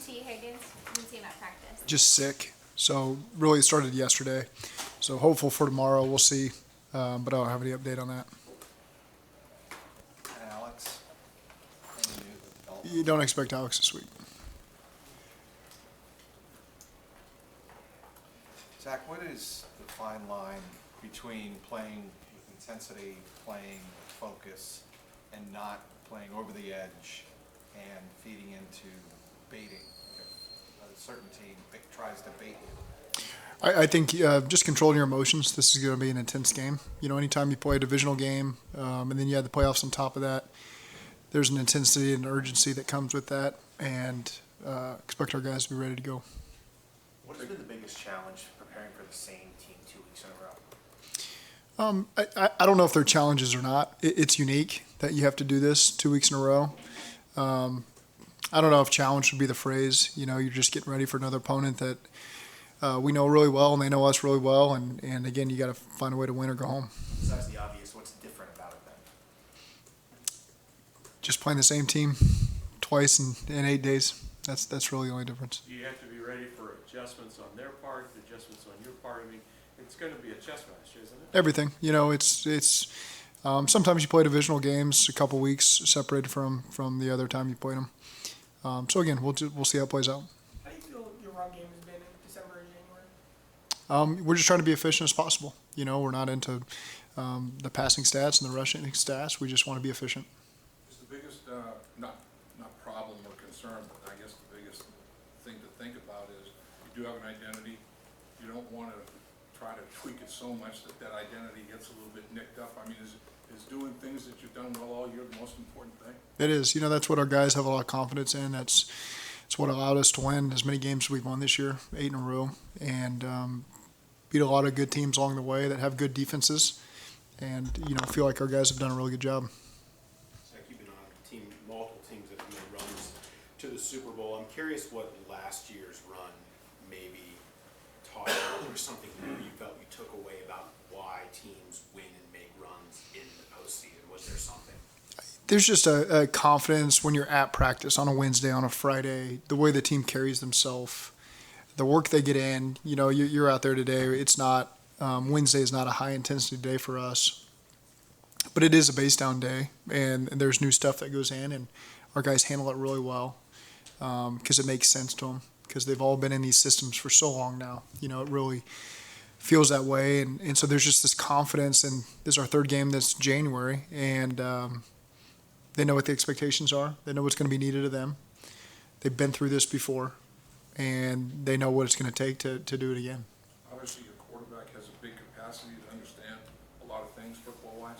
T. Higgins? Didn't see him at practice. Just sick. So really it started yesterday. So hopeful for tomorrow. We'll see. But I don't have any update on that. Alex, You don't expect Alex this week. Zach, what is the fine line between playing with intensity, playing with focus, and not playing over the edge and feeding into baiting? If a certain team tries to bait you. I think just controlling your emotions. This is going to be an intense game. You know, anytime you play a divisional game, and then you have the playoffs on top of that, there's an intensity and urgency that comes with that, and expect our guys to be ready to go. What has been the biggest challenge preparing for the same team 2 weeks in a row? I don't know if they're challenges or not. It's unique that you have to do this 2 weeks in a row. I don't know if challenge would be the phrase. You know, you're just getting ready for another opponent that we know really well, and they know us really well. And again, you got to find a way to win or go home. Besides the obvious, what's different about it then? Just playing the same team twice in 8 days. That's really the only difference. You have to be ready for adjustments on their part, adjustments on your part. I mean, it's going to be a chess match, isn't it? Everything. You know, it's sometimes you play divisional games a couple weeks separated from the other time you played them. So again, we'll see how it plays out. How do you feel your run game has been in December and January? We're just trying to be efficient as possible. You know, we're not into the passing stats and the rushing stats. We just want to be efficient. Is the biggest, not problem or concern, but I guess the biggest thing to think about is you do have an identity. You don't want to try to tweak it so much that identity gets a little bit nicked up. I mean, is doing things that you've done well all year the most important thing? It is. You know, that's what our guys have a lot of confidence in. It's what allowed us to win as many games as we've won this year, 8 in a row, and beat a lot of good teams along the way that have good defenses, and you know, feel like our guys have done a really good job. Zach, you've been on multiple teams that have made runs to the Super Bowl. I'm curious what last year's run maybe taught you, or something new you felt you took away about why teams win and make runs in the postseason. Was there something? There's just a confidence when you're at practice on a Wednesday, on a Friday, the way the team carries themselves, the work they get in. You know, you're out there today. It's not Wednesday is not a high intensity day for us, but it is a base down day, and there's new stuff that goes in, and our guys handle it really well because it makes sense to them because they've all been in these systems for so long now. You know, it really feels that way, and so there's just this confidence, and this is our third game this January, and they know what the expectations are. They know what's going to be needed of them. They've been through this before, and they know what it's going to take to do it again. Obviously, your quarterback has a big capacity to understand a lot of things football-wise,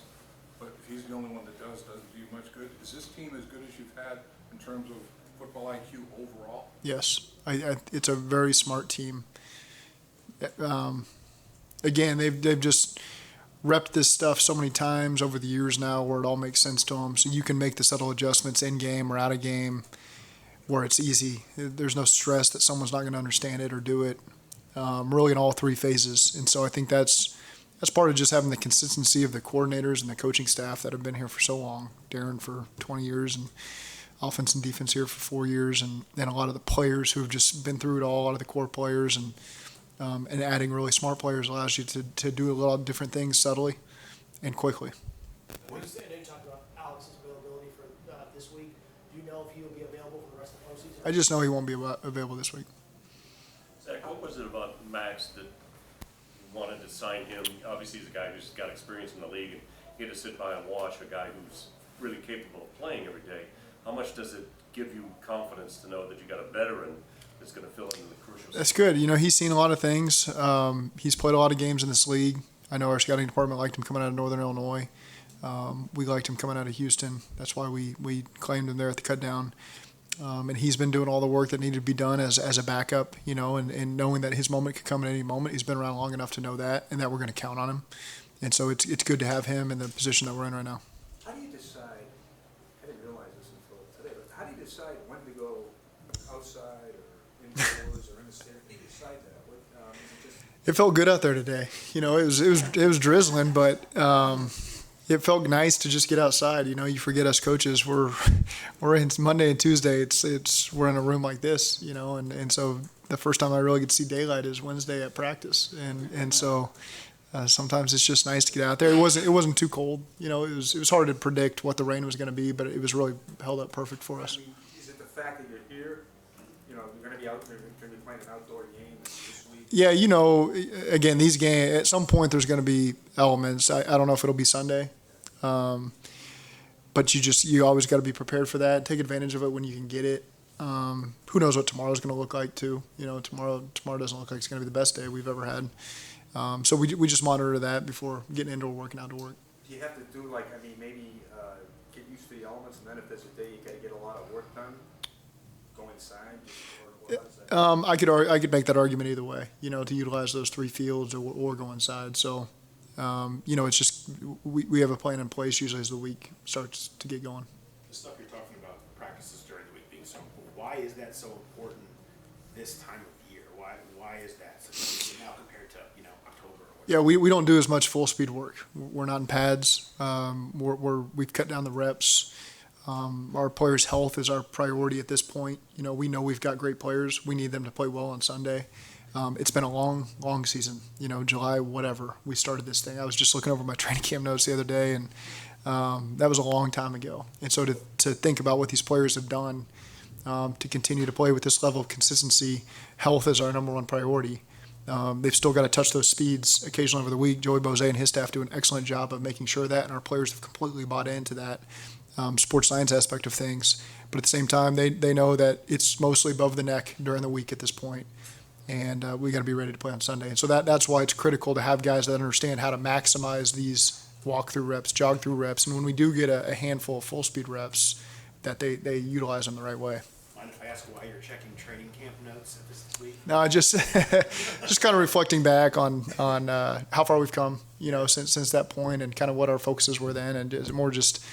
but if he's the only one that doesn't do you much good. Is this team as good as you've had in terms of football IQ overall? Yes, it's a very smart team. Again, they've just repped this stuff so many times over the years now where it all makes sense to them. So you can make the subtle adjustments in game or out of game where it's easy. There's no stress that someone's not going to understand it or do it really in all three phases. And so I think that's part of just having the consistency of the coordinators and the coaching staff that have been here for so long. Darren for 20 years and offense and defense here for 4 years, and a lot of the players who have just been through it all, a lot of the core players, and adding really smart players allows you to do a lot of different things subtly and quickly. I know you talked about Alex's availability for this week. Do you know if he will be available for the rest of the postseason? I just know he won't be available this week. Zach, what was it about Max that you wanted to sign him? Obviously, he's a guy who's got experience in the league, and he had to sit by and watch a guy who's really capable of playing every day. How much does it give you confidence to know that you got a veteran that's going to fill in the crucial? That's good. You know, he's seen a lot of things. He's played a lot of games in this league. I know our scouting department liked him coming out of Northern Illinois. We liked him coming out of Houston. That's why we claimed him there at the cut down. And he's been doing all the work that needed to be done as a backup, you know, and knowing that his moment could come at any moment. He's been around long enough to know that, and that we're going to count on him. And so it's good to have him in the position that we're in right now. How do you decide, I didn't realize this until today, but how do you decide when to go outside or indoors or in the stand? How do you decide that? Is it just... It felt good out there today. You know, it was drizzling, but it felt nice to just get outside. You know, you forget us coaches. We're in Monday and Tuesday. We're in a room like this. You know, and so the first time I really get to see daylight is Wednesday at practice, and so sometimes it's just nice to get out there. It wasn't too cold. You know, it was hard to predict what the rain was going to be, but it was really held up perfect for us. I mean, is it the fact that you're here, you know, you're gonna be out there, you're gonna be playing an outdoor game this week? Yeah, you know, again, these games, at some point there's going to be elements. I don't know if it'll be Sunday, but you always got to be prepared for that. Take advantage of it when you can get it. Who knows what tomorrow's going to look like too? You know, tomorrow doesn't look like it's going to be the best day we've ever had. So we just monitor that before getting indoor work and outdoor work. Do you have to do like, I mean, maybe get used to the elements, and then if there's a day you gotta get a lot of work done, go inside, or how does that? I could make that argument either way. You know, to utilize those 3 fields or go inside. So, you know, it's just we have a plan in place usually as the week starts to get going. The stuff you're talking about, practices during the week being so important, why is that so important this time of year? Why is that such a big deal now compared to, you know, October or whatever? Yeah, we don't do as much full speed work. We're not in pads. We've cut down the reps. Our players' health is our priority at this point. You know we've got great players. We need them to play well on Sunday. It's been a long season. You know, July, whatever, we started this thing. I was just looking over my training camp notes the other day, and that was a long time ago. And so to think about what these players have done to continue to play with this level of consistency, health is our number one priority. They've still got to touch those speeds occasionally over the week. Joey Bose and his staff do an excellent job of making sure that, and our players have completely bought into that sports science aspect of things. But at the same time, they know that it's mostly above the neck during the week at this point, and we got to be ready to play on Sunday. And so that's why it's critical to have guys that understand how to maximize these walk-through reps, jog-through reps, and when we do get a handful of full-speed reps, that they utilize them the right way. Mind if I ask why you're checking training camp notes at this week? No, I just kind of reflecting back on how far we've come, you know, since that point, and kind of what our focuses were then, and is it more just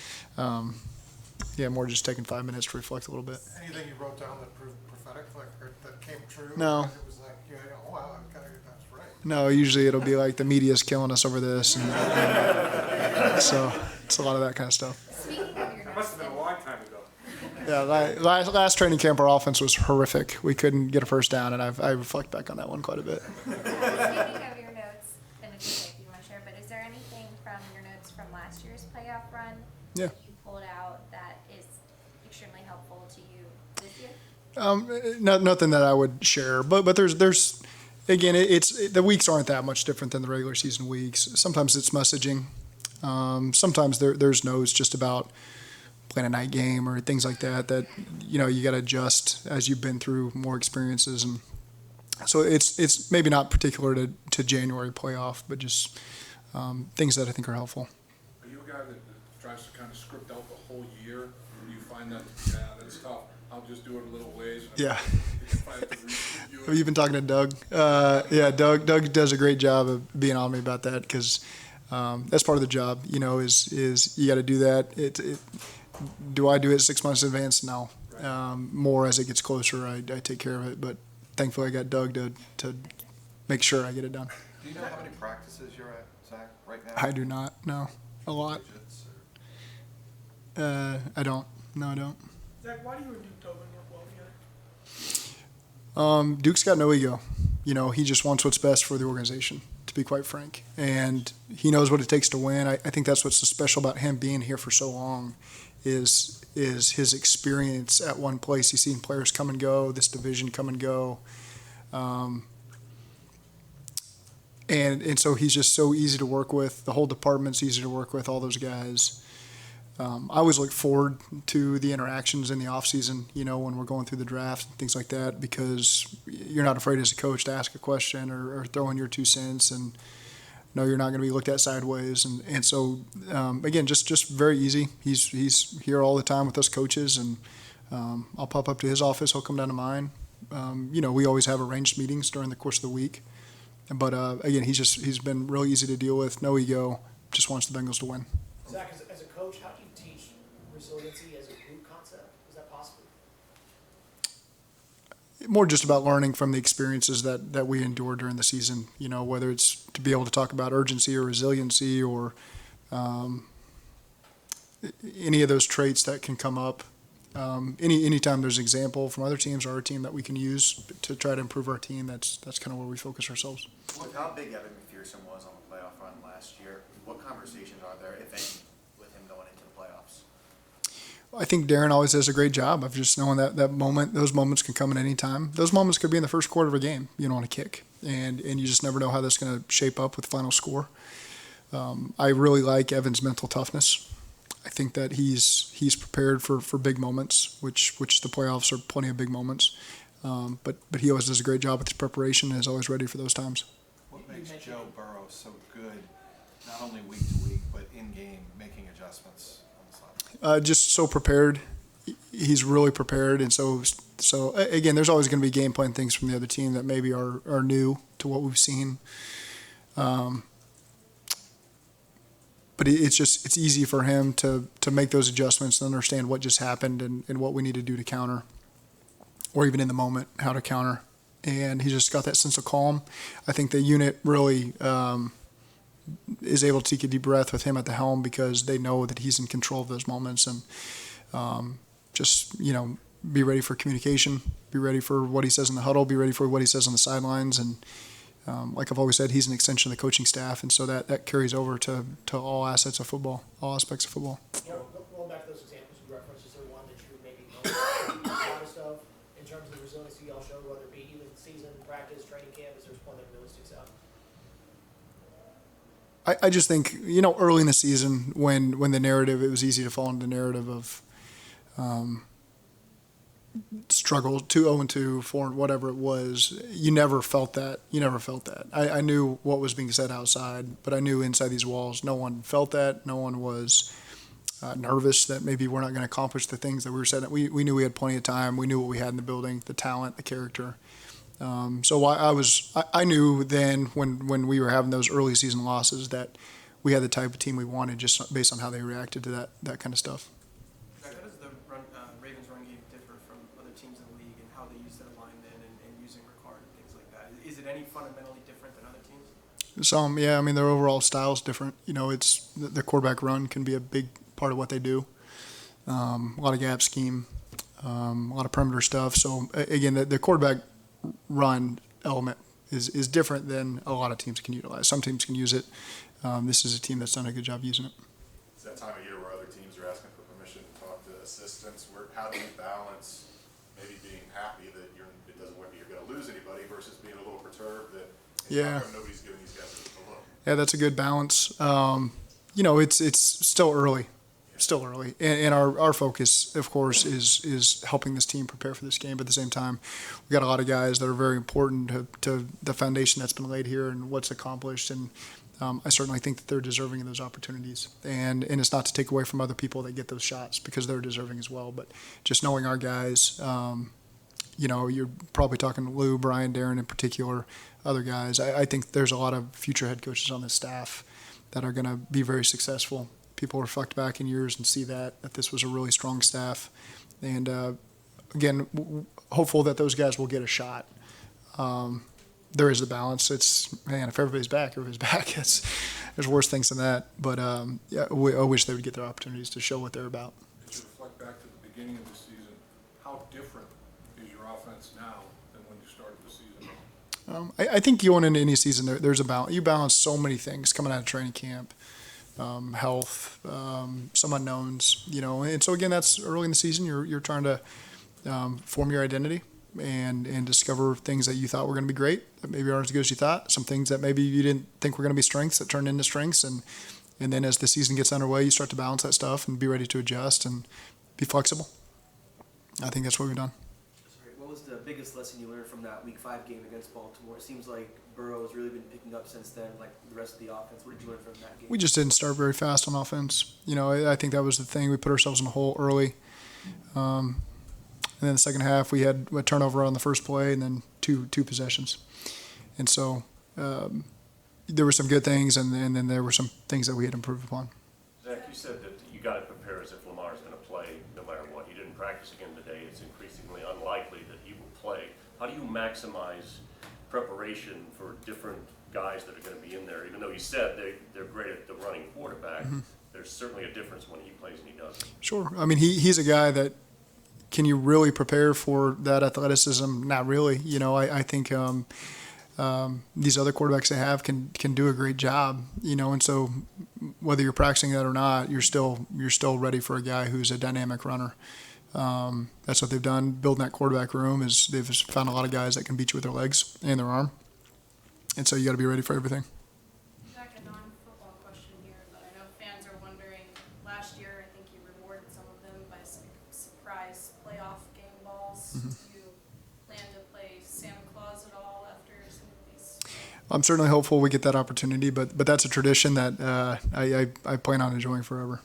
taking 5 minutes to reflect a little bit. Anything you wrote down that proved prophetic, like or that came true? No. It was like, you know, oh, wow, I've got to get that right. No, usually it'll be like the media's killing us over this, and so it's a lot of that kind of stuff. Speaking of your That must have been a long time ago. Yeah, last training camp, our offense was horrific. We couldn't get a first down, and I reflect back on that one quite a bit. Speaking of your notes, and if you want to share, but is there anything from your notes from last year's playoff run Yeah. that you pulled out that is extremely helpful to you this year? Nothing that I would share, but there's again, the weeks aren't that much different than the regular season weeks. Sometimes it's messaging. Sometimes there's notes just about playing a night game or things like that you know you got to adjust as you've been through more experiences, and so it's maybe not particular to January playoff, but just things that I think are helpful. Are you a guy that tries to kind of script out the whole year? Or do you find that, that's tough, I'll just do it a little ways? And Yeah. if I have to review Have you been talking to Doug? Yeah, Doug does a great job of being on me about that, because that's part of the job. You know, is you got to do that. Do I do it 6 months in advance? No. More as it gets closer, I take care of it. But thankfully, I got Doug to make sure I get it done. Do you know how many practices you're at, Zach, right now? I do not. No, a lot. Digits I don't. No, I don't. Zach, why do you and Duke Tobin work well together? Duke's got no ego. You know, he just wants what's best for the organization, to be quite frank. And he knows what it takes to win. I think that's what's so special about him being here for so long is his experience at one place. He's seen players come and go, this division come and go. And so he's just so easy to work with. The whole department's easy to work with, all those guys. I always look forward to the interactions in the offseason, you know, when we're going through the draft and things like that, because you're not afraid as a coach to ask a question or throw in your 2 cents, and know you're not going to be looked at sideways. And so, again, just very easy. He's here all the time with us coaches, and I'll pop up to his office. He'll come down to mine. You know, we always have arranged meetings during the course of the week. But, again, he's been really easy to deal with, no ego, just wants the Bengals to win. Zach, as a coach, how do you teach resiliency as a group concept? Is that possible? More just about learning from the experiences that we endure during the season, you know, whether it's to be able to talk about urgency or resiliency or any of those traits that can come up. Anytime there's an example from other teams or our team that we can use to try to improve our team, that's kind of where we focus ourselves. With how big Evan McPherson was on the playoff run last year, what conversations are there, if any, with him going into the playoffs? I think Darren always does a great job of just knowing that moment, those moments can come at any time. Those moments could be in the first quarter of a game, on a kick. And you just never know how that's going to shape up with the final score. I really like Evan's mental toughness. I think that he's prepared for big moments, which the playoffs are plenty of big moments. But he always does a great job with his preparation and is always ready for those times. What makes Joe Burrow so good, not only week to week, but in game, making adjustments on the sideline? Just so prepared. He's really prepared, and so again, there's always going to be game plan things from the other team that maybe are new to what we've seen. But it's easy for him to make those adjustments and understand what just happened and what we need to do to counter, or even in the moment how to counter. And he's just got that sense of calm. I think the unit really is able to take a deep breath with him at the helm because they know that he's in control of those moments and be ready for communication, be ready for what he says in the huddle, be ready for what he says on the sidelines. And like I've always said, he's an extension of the coaching staff, and so that carries over to all aspects of football. Going back to those examples you referenced, is there one that you maybe most proudest of in terms of the resiliency y'all showed, whether it be even season, practice, training camp? Is there one that really sticks out? I just think, early in the season when the narrative, it was easy to fall into the narrative of struggle, 2-0-2, 4, whatever it was. You never felt that. I knew what was being said outside, but I knew inside these walls, no one felt that. No one was nervous that maybe we're not going to accomplish the things that we were saying. We knew we had plenty of time. We knew what we had in the building, the talent, the character. So I knew then when we were having those early season losses that we had the type of team we wanted just based on how they reacted to that kind of stuff. How does the Ravens run game differ from other teams in the league and how they use their linemen and using Ricard and things like that? Is it any fundamentally different than other teams? Some, yeah. I mean, their overall style is different. It's the quarterback run can be a big part of what they do. A lot of gap scheme, a lot of perimeter stuff. So again, the quarterback run element is different than a lot of teams can utilize. Some teams can use it. This is a team that's done a good job using it. It's that time of year where other teams are asking for permission to talk to assistants. How do you balance maybe being happy that it doesn't look like you're going to lose anybody versus being a little perturbed that nobody's giving these guys a look? Yeah, that's a good balance. It's still early. Still early, and our focus, of course, is helping this team prepare for this game. But at the same time, we got a lot of guys that are very important to the foundation that's been laid here and what's accomplished. And I certainly think that they're deserving of those opportunities. And it's not to take away from other people that get those shots because they're deserving as well. But just knowing our guys, you're probably talking Lou, Brian, Darren in particular, other guys. I think there's a lot of future head coaches on this staff that are going to be very successful. People reflect back in years and see that this was a really strong staff. And again, hopeful that those guys will get a shot. There is a balance. If everybody's back, everybody's back. There's worse things than that. But I wish they would get their opportunities to show what they're about. As you reflect back to the beginning of the season, how different is your offense now than when you started the season? I think going into any season, there's a balance. You balance so many things coming out of training camp. Health, some unknowns, and so again, that's early in the season. You're trying to form your identity and discover things that you thought were going to be great that maybe aren't as good as you thought. Some things that maybe you didn't think were going to be strengths that turned into strengths, and then as the season gets underway, you start to balance that stuff and be ready to adjust and be flexible. I think that's what we've done. What was the biggest lesson you learned from that Week 5 game against Baltimore? It seems like Burrow has really been picking up since then, like the rest of the offense. What did you learn from that game? We just didn't start very fast on offense. I think that was the thing. We put ourselves in a hole early. And then the second half, we had a turnover on the first play and then two possessions. And so there were some good things, and then there were some things that we had improved upon. Zach, you said that you got to prepare as if Lamar's going to play no matter what. He didn't practice again today. It's increasingly unlikely that he will play. How do you maximize preparation for different guys that are going to be in there? Even though you said they're great at the running quarterback, there's certainly a difference when he plays and he doesn't. Sure. I mean, he's a guy that, can you really prepare for that athleticism? Not really. You know, I think these other quarterbacks they have can do a great job. You know, and so whether you're practicing that or not, you're still ready for a guy who's a dynamic runner. That's what they've done. Building that quarterback room is they've found a lot of guys that can beat you with their legs and their arm, and so you got to be ready for everything. Zach, a non-football question here, but I know fans are wondering. Last year, I think you rewarded some of them by surprise playoff game balls. Mm-hmm. Do you plan to play Santa Claus at all after some of these? I'm certainly hopeful we get that opportunity, but that's a tradition that I plan on enjoying forever.